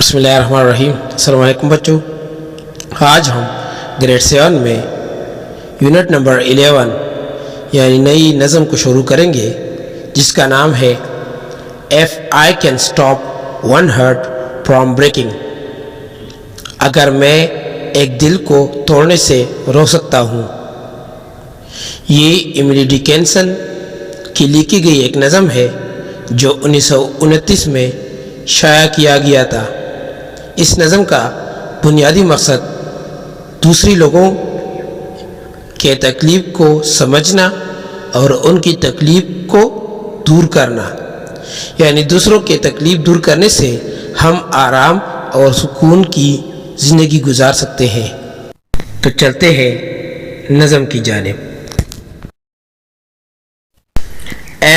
بسم اللہ الرحمن الرحیم۔ السلام علیکم بچوں، آج ہم گریڈ 7 میں یونٹ نمبر 11 یعنی نئی نظم کو شروع کریں گے، جس کا نام ہے if I can stop one heart from breaking. اگر میں ایک دل کو توڑنے سے روک سکتا ہوں۔ یہ ایملی ڈکنسن کی لکھی گئی ایک نظم ہے جو 1929 میں شائع کیا گیا تھا۔ اس نظم کا بنیادی مقصد دوسری لوگوں کے تکلیف کو سمجھنا اور ان کی تکلیف کو دور کرنا، یعنی دوسروں کے تکلیف دور کرنے سے ہم آرام اور سکون کی زندگی گزار سکتے ہیں۔ تو چلتے ہیں نظم کی جانب۔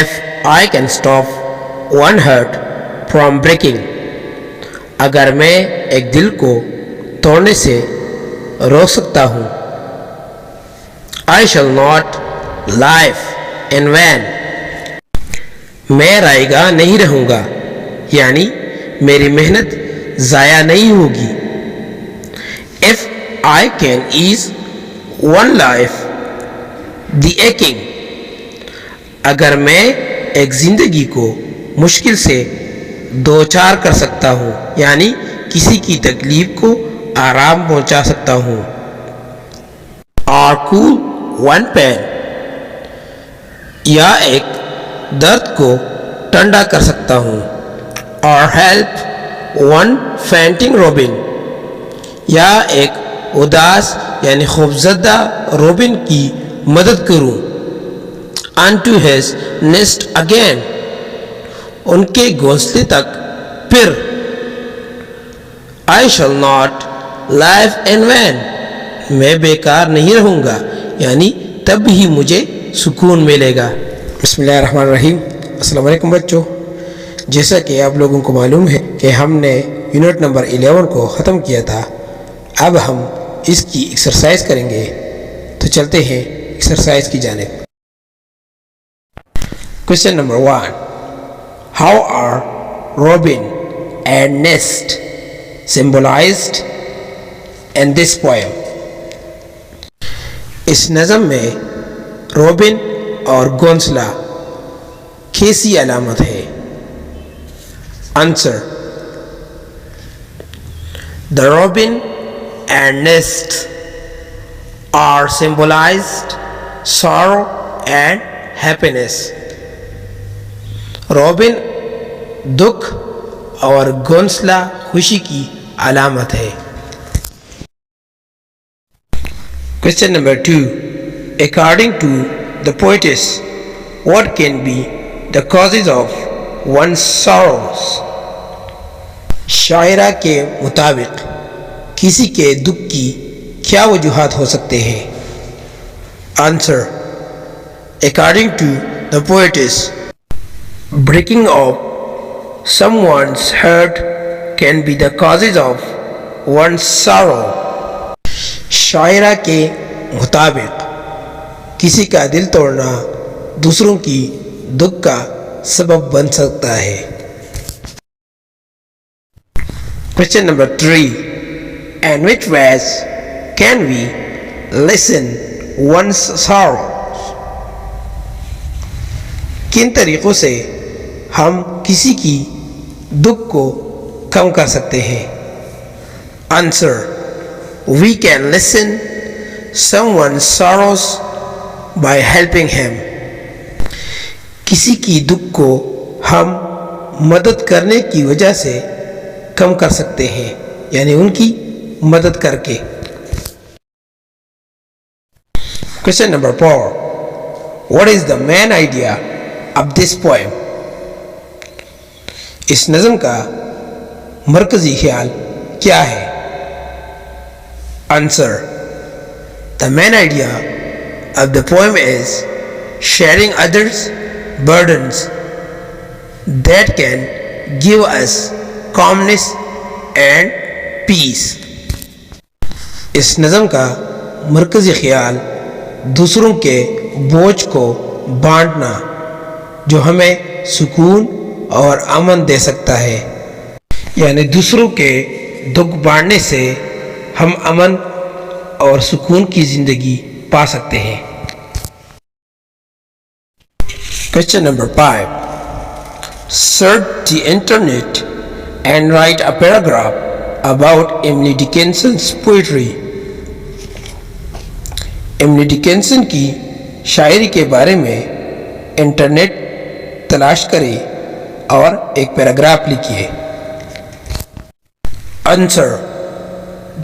If I can stop one heart from breaking، اگر میں ایک دل کو توڑنے سے روک سکتا ہوں۔ I shall not live in vain، میں رائے گاہ نہیں رہوں گا، یعنی میری محنت ضائع نہیں ہوگی۔ If I can ease one life the aching، اگر میں ایک زندگی کو مشکل سے دوچار کر سکتا ہوں، یعنی کسی کی تکلیف کو آرام پہنچا سکتا ہوں۔ or cool one pain، یا ایک درد کو ٹھنڈا کر سکتا ہوں۔ or help one fainting robin، یا ایک اداس یعنی خوفزدہ روبن کی مدد کروں۔ unto his nest again، ان کے گھونسلے تک پھر۔ I shall not live in vain، میں بیکار نہیں رہوں گا، یعنی تب ہی مجھے سکون ملے گا۔ بسم اللہ الرحمن الرحیم۔ السلام علیکم بچوں، جیسا کہ آپ لوگوں کو معلوم ہے کہ ہم نے یونٹ نمبر 11 کو ختم کیا تھا۔ اب ہم اس کی ایکسرسائز کریں گے، تو چلتے ہیں ایکسرسائز کی جانب۔ Question number 1، How are robin and nest symbolized in this poem؟ اس نظم میں روبن اور گھونسلہ کیسی علامت ہے؟ Answer، The robin and nest are symbolized sorrow and happiness۔ Robin دکھ اور گھونسلہ خوشی کی علامت ہے۔ Question number 2، According to the poetess، what can be the causes of one's sorrows؟ شاعرہ کے مطابق کسی کے دکھ کی کیا وجوہات ہو سکتے ہیں؟ Answer، According to the poetess، breaking of someone's heart can be the causes of one's sorrow۔ شاعرہ کے مطابق کسی کا دل توڑنا دوسروں کی دکھ کا سبب بن سکتا ہے۔ Question number 3، In which ways can we lessen one's sorrows؟ کن طریقوں سے ہم کسی کی دکھ کو کم کر سکتے ہیں؟ Answer، We can lessen someone's sorrows by helping him۔ کسی کی دکھ کو ہم مدد کرنے کی وجہ سے کم کر سکتے ہیں، یعنی ان کی مدد کر کے۔ Question number 4، What is the main idea of this poem؟ اس نظم کا مرکزی خیال کیا ہے؟ Answer، The main idea of the poem is sharing others' burdens that can give us calmness and peace۔ اس نظم کا مرکزی خیال دوسروں کے بوجھ کو بانٹنا جو ہمیں سکون اور امن دے سکتا ہے۔ یعنی دوسروں کے دکھ بانٹنے سے ہم امن اور سکون کی زندگی پا سکتے ہیں۔ Question number 5. Search the internet and write a paragraph about Emily Dickinson's poetry. Emily Dickinson کی شاعری کے بارے میں انٹرنیٹ تلاش کریں اور ایک پیراگراف لکھیے۔ Answer.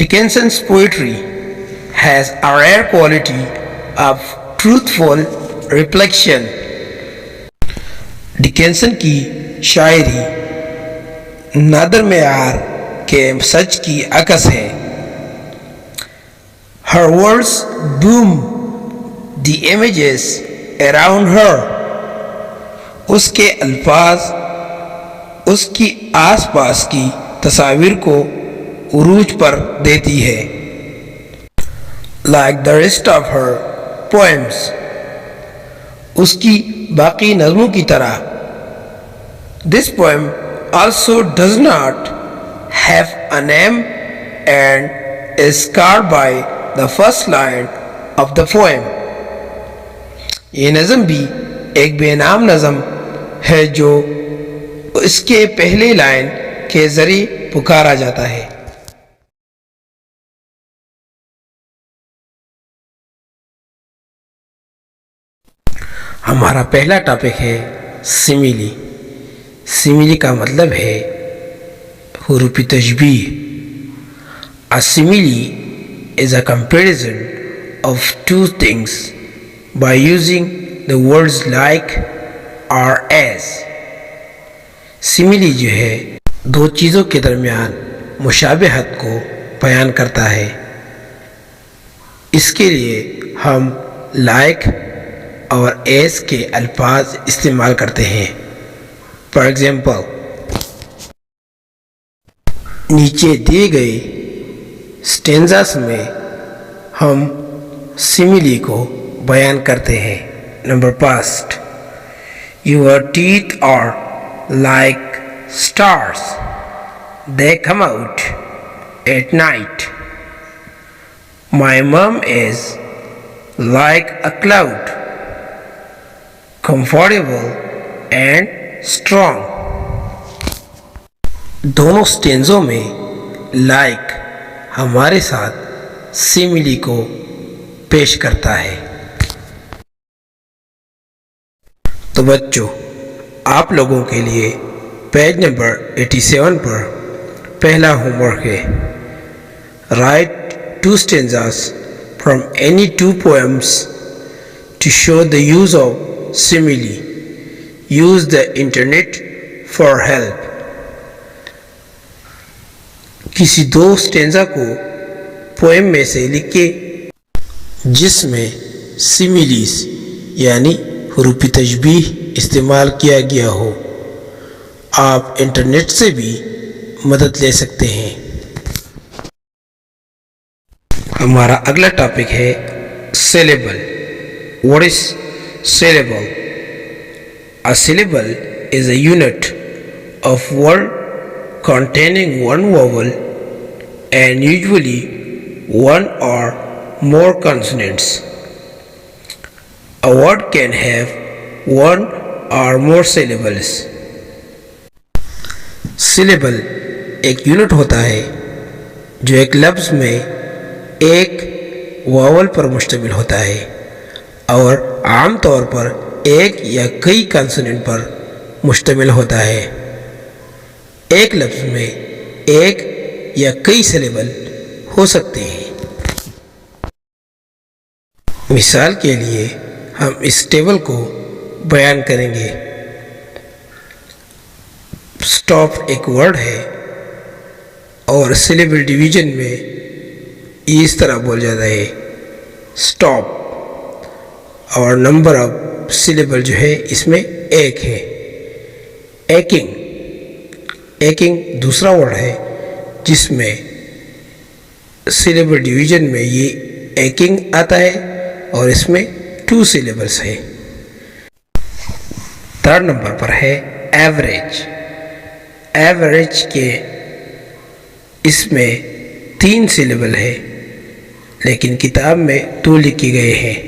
Dickinson's poetry has a rare quality of truthful reflection. Dickinson کی شاعری نادر معیار کے سچ کی عکس ہے۔ Her words boom the images around her. اس کے الفاظ اس کی آس پاس کی تصاویر کو عروج پر دیتی ہے۔ Like the rest of her poems. اس کی باقی نظموں کی طرح this poem also does not have a name and is scarred by the first line of the poem. یہ نظم بھی ایک بے نام نظم ہے جو اس کے پہلے لائن کے ذریعے پکارا جاتا ہے۔ ہمارا پہلا ٹاپک ہے سیملی۔ سیملی کا مطلب ہے حروف تشبیہ۔ A simile is a comparison of two things by using the words like or as. سیملی جو ہے دو چیزوں کے درمیان مشابہت کو بیان کرتا ہے۔ اس کے لیے ہم like اور as کے الفاظ استعمال کرتے ہیں۔ فار ایگزامپل، نیچے دیے گئے سٹینزاس میں ہم سیملی کو بیان کرتے ہیں۔ Number past, Your teeth are like stars. They come out at night. My mom is like a cloud, comfortable and strong. دونوں سٹینزوں میں لائک ہمارے ساتھ سیملی کو پیش کرتا ہے۔ تو بچوں، آپ لوگوں کے لیے پیج نمبر 87 پر پہلا ہوم ورک ہے۔ Write 2 stanzas from any 2 poems to show the use of simile. Use the internet for help. کسی 2 سٹینزا کو پوئم میں سے لکھے جس میں سیملیز یعنی حروف تشبیہ استعمال کیا گیا ہو۔ آپ انٹرنیٹ سے بھی مدد لے سکتے ہیں۔ ہمارا اگلا ٹاپک ہے syllable. What is syllable? A syllable is a unit of word containing one vowel and usually one or more consonants. A word can have one or more syllables. Syllable ایک یونٹ ہوتا ہے جو ایک لفظ میں ایک واول پر مشتمل ہوتا ہے اور عام طور پر ایک یا کئی کانسوننٹ پر مشتمل ہوتا ہے۔ ایک لفظ میں ایک یا کئی سلیبل ہو سکتے ہیں۔ مثال کے لیے ہم اس ٹیبل کو بیان کریں گے۔ اسٹاپ ایک ورڈ ہے اور سلیبل ڈویژن میں اس طرح بول جاتا ہے اسٹاپ، اور نمبر آف سلیبل جو ہے اس میں ایک ہے۔ ایکنگ، ایکنگ دوسرا ورڈ ہے جس میں سلیبل ڈویژن میں یہ ایکنگ آتا ہے اور اس میں 2 سلیبلس ہے۔ 3rd نمبر پر ہے ایوریج۔ ایوریج کے اس میں 3 سلیبل ہے لیکن کتاب میں 2 لکھے گئے ہیں۔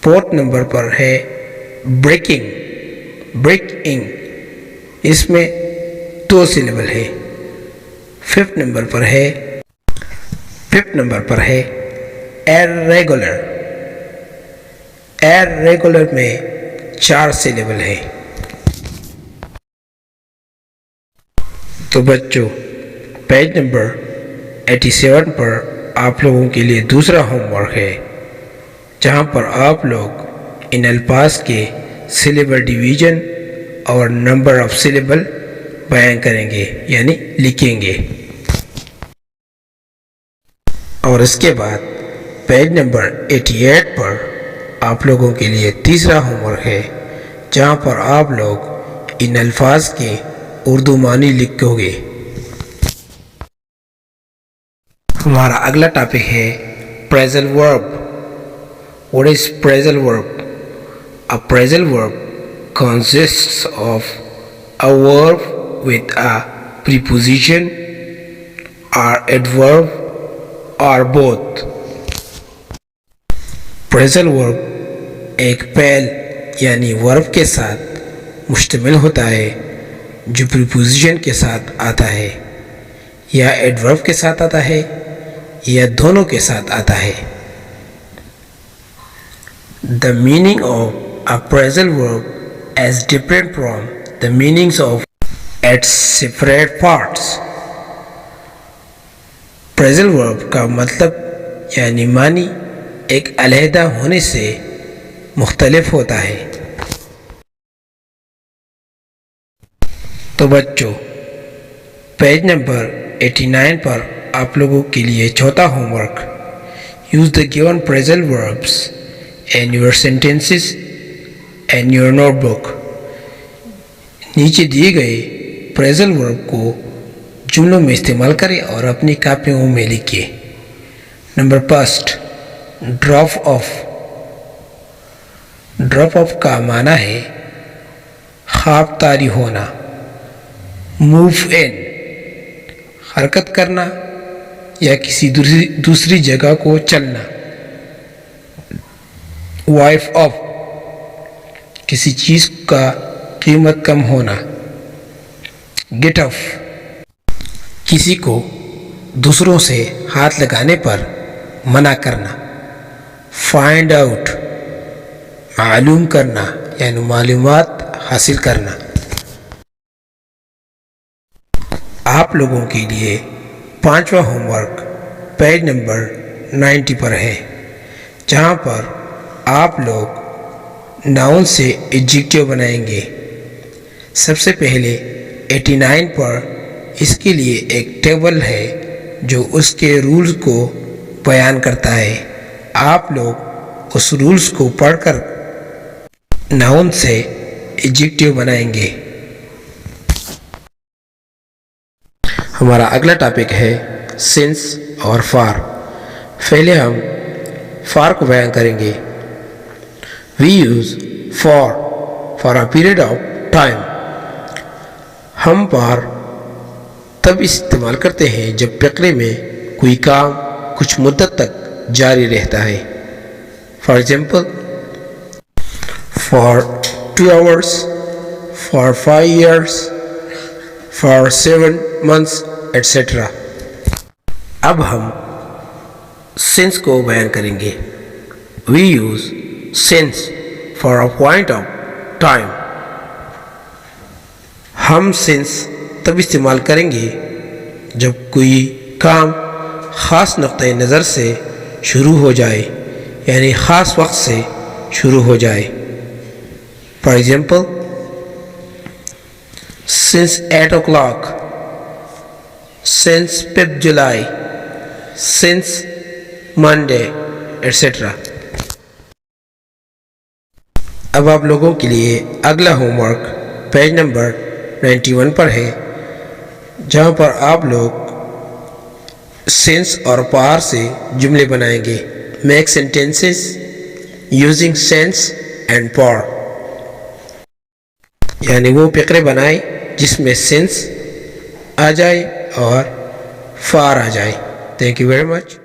4 نمبر پر ہے بریکنگ، اس میں 2 سلیبل ہے۔ 5 نمبر پر ہے irregular میں 4 سلیبل ہے۔ تو بچوں، پیج نمبر 87 پر آپ لوگوں کے لیے دوسرا ہوم ورک ہے، جہاں پر آپ لوگ ان الفاظ کے سلیبل ڈویژن اور نمبر آف سلیبل بیان کریں گے، یعنی لکھیں گے۔ اور اس کے بعد پیج نمبر 88 پر آپ لوگوں کے لیے تیسرا ہوم ورک ہے، جہاں پر آپ لوگ ان الفاظ کے اردو معنی لکھو گے۔ ہمارا اگلا ٹاپک ہے پریزل ورب۔ What is phrasal verb? A phrasal verb consists of a verb with a preposition or adverb or both. phrasal verb ایک فعل یعنی ورب کے ساتھ مشتمل ہوتا ہے جو پریپوزیشن کے ساتھ آتا ہے، یا ایڈورب کے ساتھ آتا ہے، یا دونوں کے ساتھ آتا ہے۔ The meaning of a phrasal verb is different from the meanings of its separate parts. phrasal verb کا مطلب یعنی معنی ایک علیحدہ ہونے سے مختلف ہوتا ہے۔ تو بچوں، پیج نمبر 89 پر آپ لوگوں کے لیے چوتھا home work, use the given phrasal verbs in your sentences and your notebook۔ نیچے دیے گئے phrasal verb کو جملوں میں استعمال کریں اور اپنی کاپیوں میں لکھیں۔ Number first, drop of. Drop of کا معنی ہے خواب طاری ہونا۔ موو ان، حرکت کرنا یا کسی دوسری جگہ کو چلنا۔ وائف آف، کسی چیز کا قیمت کم ہونا۔ گیٹ آف، کسی کو دوسروں سے ہاتھ لگانے پر منع کرنا۔ فائنڈ آؤٹ، معلوم کرنا یعنی معلومات حاصل کرنا۔ آپ لوگوں کے لیے 5واں ہوم ورک پیج نمبر 90 پر ہے، جہاں پر آپ لوگ ناؤن سے ایڈجیکٹیو بنائیں گے۔ سب سے پہلے 89 پر اس کے لیے ایک ٹیبل ہے جو اس کے رولز کو بیان کرتا ہے۔ آپ لوگ اس رولز کو پڑھ کر ناؤن سے ایڈجیکٹیو بنائیں گے۔ ہمارا اگلا ٹاپک ہے سنس اور فار۔ پہلے ہم فار کو بیان کریں گے۔ We use for a period of time. ہم فار تب استعمال کرتے ہیں جب فقرے میں کوئی کام کچھ مدت تک جاری رہتا ہے۔ For example, for 2 hours، for 5 years، for 7 months، etcetera. اب ہم سنس کو بیان کریں گے۔ We use since for a point of time. ہم سنس تب استعمال کریں گے جب کوئی کام خاص نقطۂ نظر سے شروع ہو جائے، یعنی خاص وقت سے شروع ہو جائے۔ For example, since 8 o'clock، since 5th July، since Monday، et cetera. اب آپ لوگوں کے لیے اگلا ہوم ورک پیج نمبر 91 پر ہے، جہاں پر آپ لوگ سنس اور فار سے جملے بنائیں گے۔ Make sentences using since and for, یعنی وہ فقرے بنائیں جس میں سنس آ جائے اور فار آ جائے. Thank you very much.